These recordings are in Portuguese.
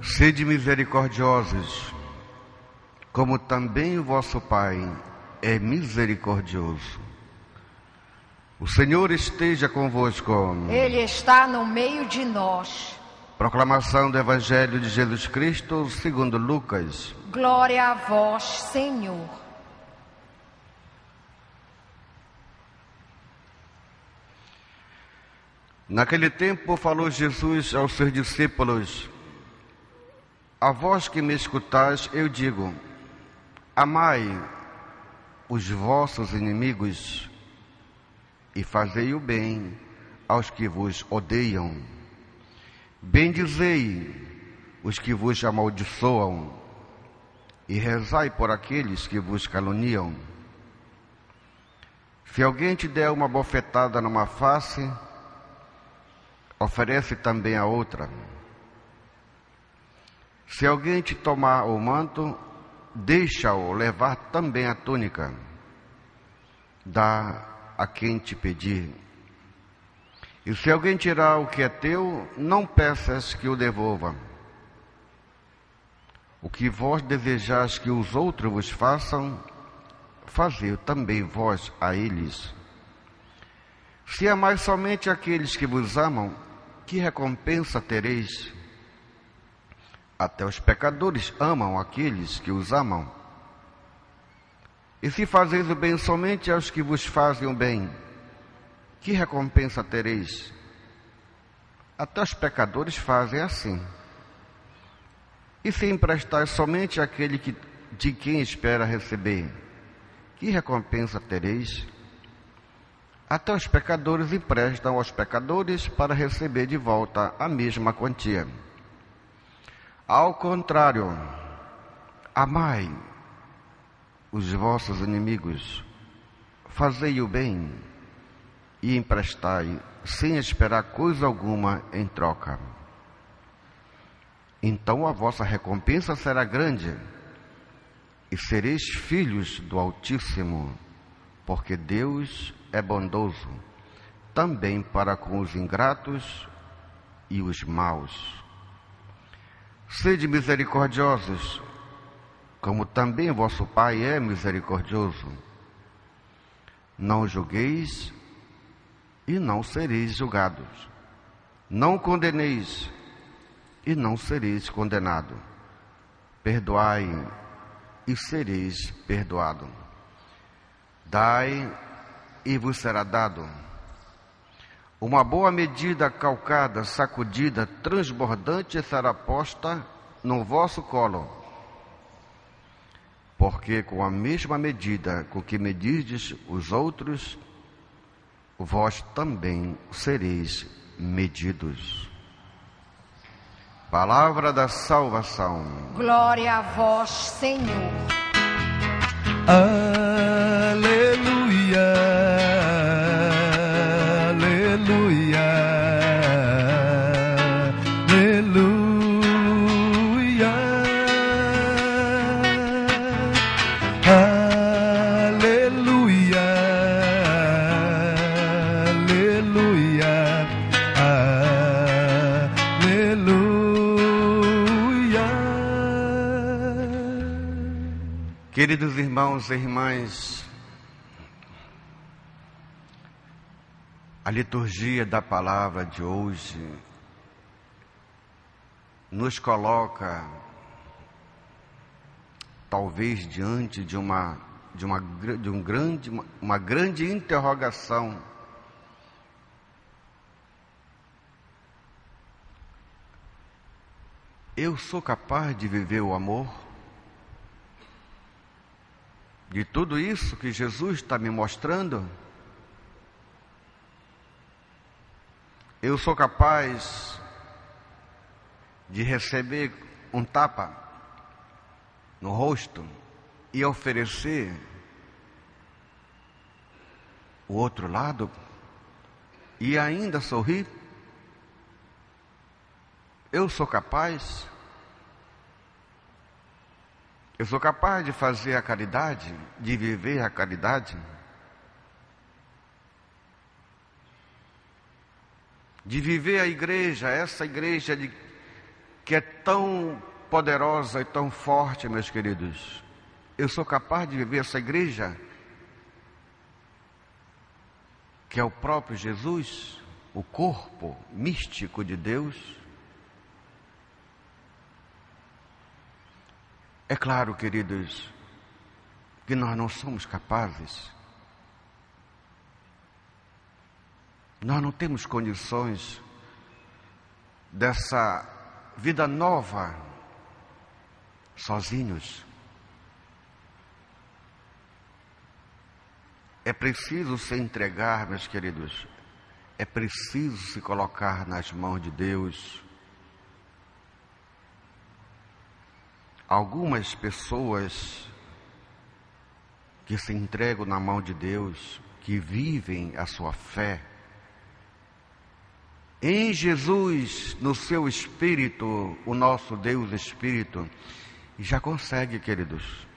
Sede misericordiosos, como também o vosso Pai é misericordioso. O Senhor esteja convosco. Ele está no meio de nós. Proclamação do Evangelho de Jesus Cristo segundo Lucas. Glória a vós, Senhor. Naquele tempo falou Jesus aos seus discípulos: a vós que me escutais, eu digo, amai os vossos inimigos e fazei o bem aos que vos odeiam. Bendizei os que vos amaldiçoam e rezai por aqueles que vos caluniam. Se alguém te der uma bofetada numa face, oferece também a outra. Se alguém te tomar o manto, deixa-o levar também a túnica. Dá a quem te pedir. E se alguém tirar o que é teu, não peças que o devolva. O que vós desejais que os outros vos façam, fazei também vós a eles. Se amais somente aqueles que vos amam, que recompensa tereis? Até os pecadores amam aqueles que os amam. E se fazeis o bem somente aos que vos fazem o bem, que recompensa tereis? Até os pecadores fazem assim. E se emprestais somente àquele de quem espera receber, que recompensa tereis? Até os pecadores emprestam aos pecadores para receber de volta a mesma quantia. Ao contrário, amai os vossos inimigos, fazei o bem e emprestai sem esperar coisa alguma em troca. Então a vossa recompensa será grande e sereis filhos do Altíssimo, porque Deus é bondoso também para com os ingratos e os maus. Sede misericordiosos, como também vosso Pai é misericordioso. Não julgueis e não sereis julgados. Não condeneis e não sereis condenados. Perdoai e sereis perdoados. Dai e vos será dado. Uma boa medida, calcada, sacudida, transbordante será posta no vosso colo. Porque com a mesma medida com que medirdes os outros, vós também sereis medidos. Palavra da salvação. Glória a vós, Senhor. Aleluia. Queridos irmãos e irmãs, a liturgia da palavra de hoje nos coloca, talvez diante de uma grande interrogação. Eu sou capaz de viver o amor? De tudo isso que Jesus está me mostrando, eu sou capaz de receber um tapa no rosto e oferecer o outro lado e ainda sorrir? Eu sou capaz? Eu sou capaz de fazer a caridade, de viver a caridade, de viver a igreja, essa igreja que é tão poderosa e tão forte, meus queridos. Eu sou capaz de viver essa igreja, que é o próprio Jesus, o corpo místico de Deus. É claro, queridos, que nós não somos capazes. Nós não temos condições dessa vida nova sozinhos. É preciso se entregar, meus queridos. É preciso se colocar nas mãos de Deus. Algumas pessoas que se entregam na mão de Deus, que vivem a sua fé em Jesus, no seu Espírito, o nosso Deus Espírito, e já consegue, queridos.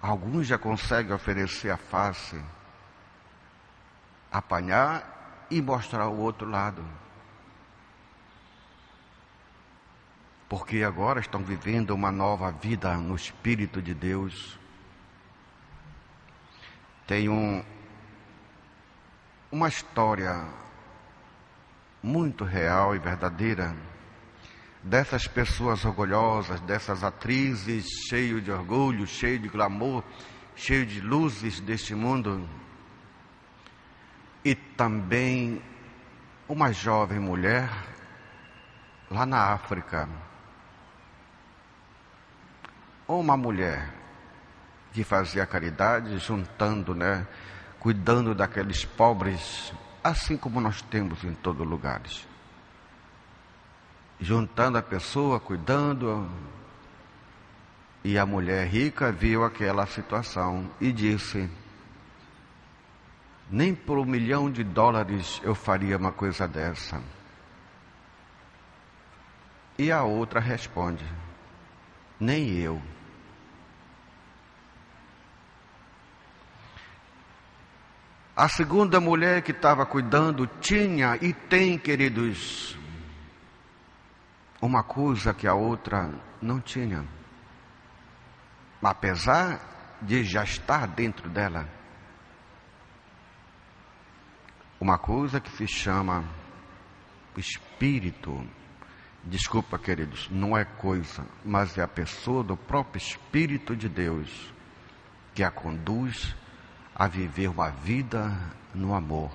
Alguns já conseguem oferecer a face, apanhar e mostrar o outro lado. Porque agora estão vivendo uma nova vida no Espírito de Deus. Tem uma história muito real e verdadeira dessas pessoas orgulhosas, dessas atrizes cheias de orgulho, cheias de glamour, cheias de luzes deste mundo. E também uma jovem mulher lá na África. Uma mulher que fazia caridade, juntando, cuidando daqueles pobres, assim como nós temos em todos os lugares. Juntando a pessoa, cuidando. E a mulher rica viu aquela situação e disse: nem por $1 milhão eu faria uma coisa dessa. E a outra responde: nem eu. A segunda mulher que estava cuidando tinha e tem, queridos, uma coisa que a outra não tinha, apesar de já estar dentro dela. Uma coisa que se chama Espírito. Desculpa, queridos, não é coisa, mas é a pessoa do próprio Espírito de Deus que a conduz a viver uma vida no amor.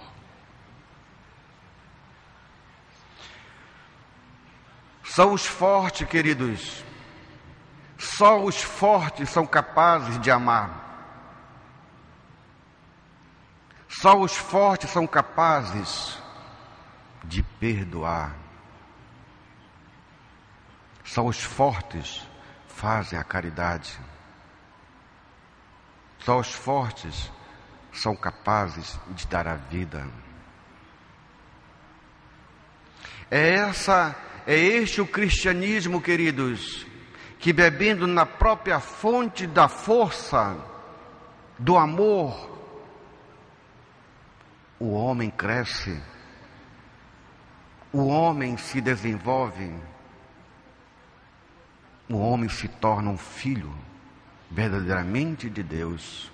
São os fortes, queridos. Só os fortes são capazes de amar. Só os fortes são capazes de perdoar. Só os fortes fazem a caridade. Só os fortes são capazes de dar a vida. É este o cristianismo, queridos, que bebendo na própria fonte da força, do amor, o homem cresce, o homem se desenvolve, o homem se torna um filho verdadeiramente de Deus.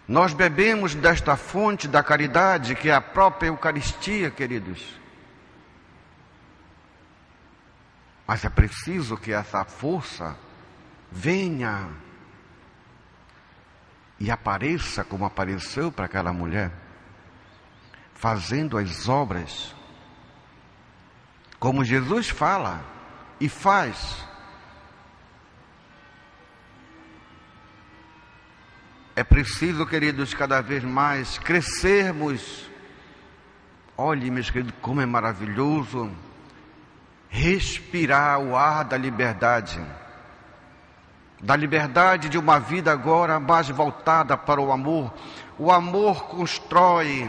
Nós bebemos desta fonte da caridade, que é a própria Eucaristia, queridos. Mas é preciso que essa força venha e apareça como apareceu para aquela mulher, fazendo as obras, como Jesus fala e faz. É preciso, queridos, cada vez mais crescermos. Olhe, meus queridos, como é maravilhoso respirar o ar da liberdade de uma vida agora mais voltada para o amor. O amor constrói.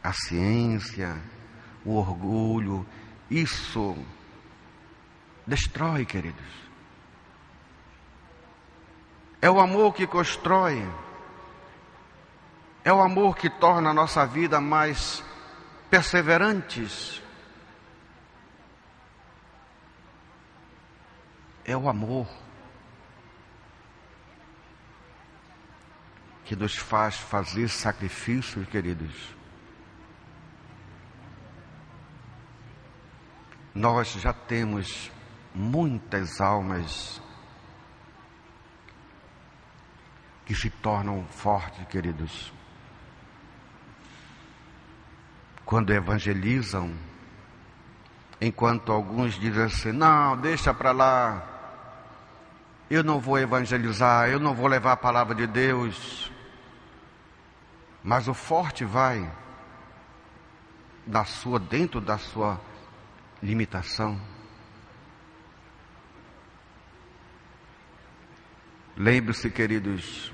A ciência, o orgulho, isso destrói, queridos. É o amor que constrói. É o amor que torna a nossa vida mais perseverantes. É o amor que nos faz fazer sacrifícios, queridos. Nós já temos muitas almas que se tornam fortes, queridos, quando evangelizam, enquanto alguns dizem assim: não, deixa para lá, eu não vou evangelizar, eu não vou levar a palavra de Deus. Mas o forte vai dentro da sua limitação. Lembre-se, queridos,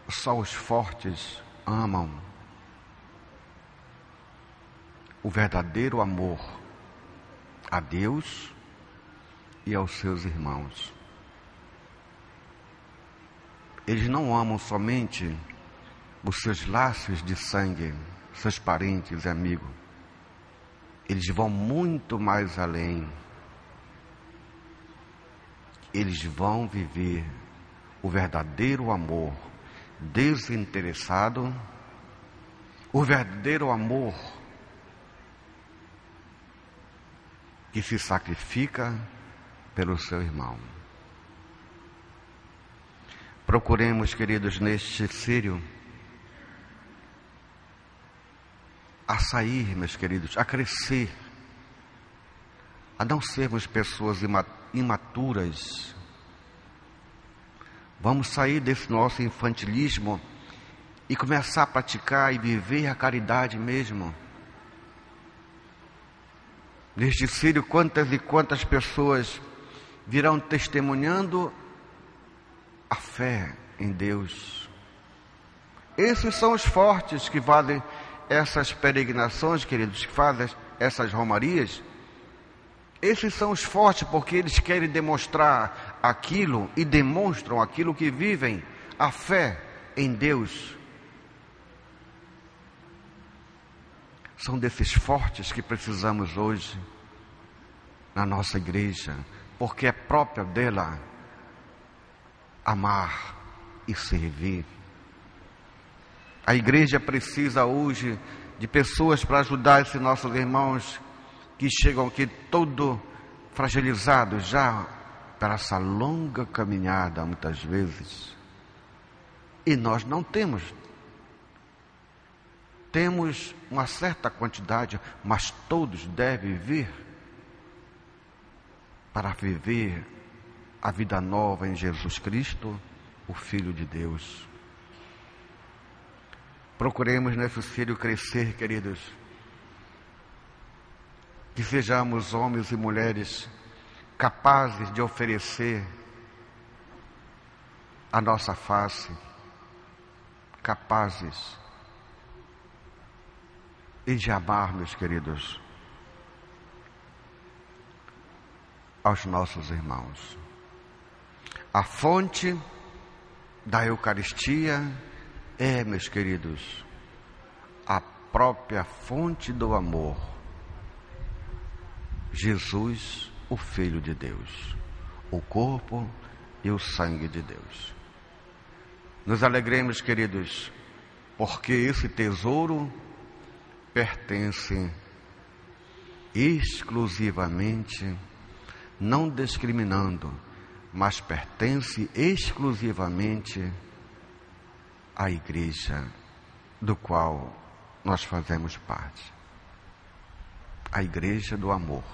só os fortes amam. O verdadeiro amor a Deus e aos seus irmãos. Eles não amam somente os seus laços de sangue, seus parentes e amigos. Eles vão muito mais além. Eles vão viver o verdadeiro amor desinteressado, o verdadeiro amor que se sacrifica pelo seu irmão. Procuremos, queridos, neste sírio, a sair, meus queridos, a crescer, a não sermos pessoas imaturas. Vamos sair desse nosso infantilismo e começar a praticar e viver a caridade mesmo. Neste sírio, quantas e quantas pessoas virão testemunhando a fé em Deus. Esses são os fortes que fazem essas peregrinações, queridos, que fazem essas romarias. Esses são os fortes porque eles querem demonstrar aquilo e demonstram aquilo que vivem, a fé em Deus. São desses fortes que precisamos hoje na nossa igreja, porque é próprio dela amar e servir. A igreja precisa hoje de pessoas para ajudar esses nossos irmãos que chegam aqui todo fragilizados já para essa longa caminhada muitas vezes. E nós não temos. Temos uma certa quantidade, mas todos devem vir para viver a vida nova em Jesus Cristo, o Filho de Deus. Procuremos nesse sírio crescer, queridos. Que sejamos homens e mulheres capazes de oferecer a nossa face, capazes e de amar, meus queridos, aos nossos irmãos. A fonte da Eucaristia é, meus queridos, a própria fonte do amor. Jesus, o Filho de Deus, o corpo e o sangue de Deus. Nos alegremos, queridos, porque esse tesouro pertence exclusivamente, não discriminando, mas pertence exclusivamente à igreja do qual nós fazemos parte. A igreja do amor,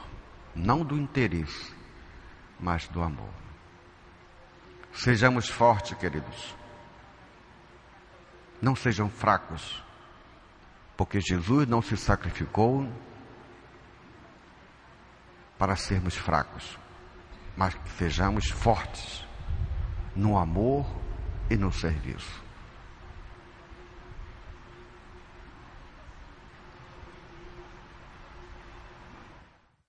não do interesse, mas do amor. Sejamos fortes, queridos. Não sejam fracos, porque Jesus não se sacrificou para sermos fracos, mas que sejamos fortes no amor e no serviço.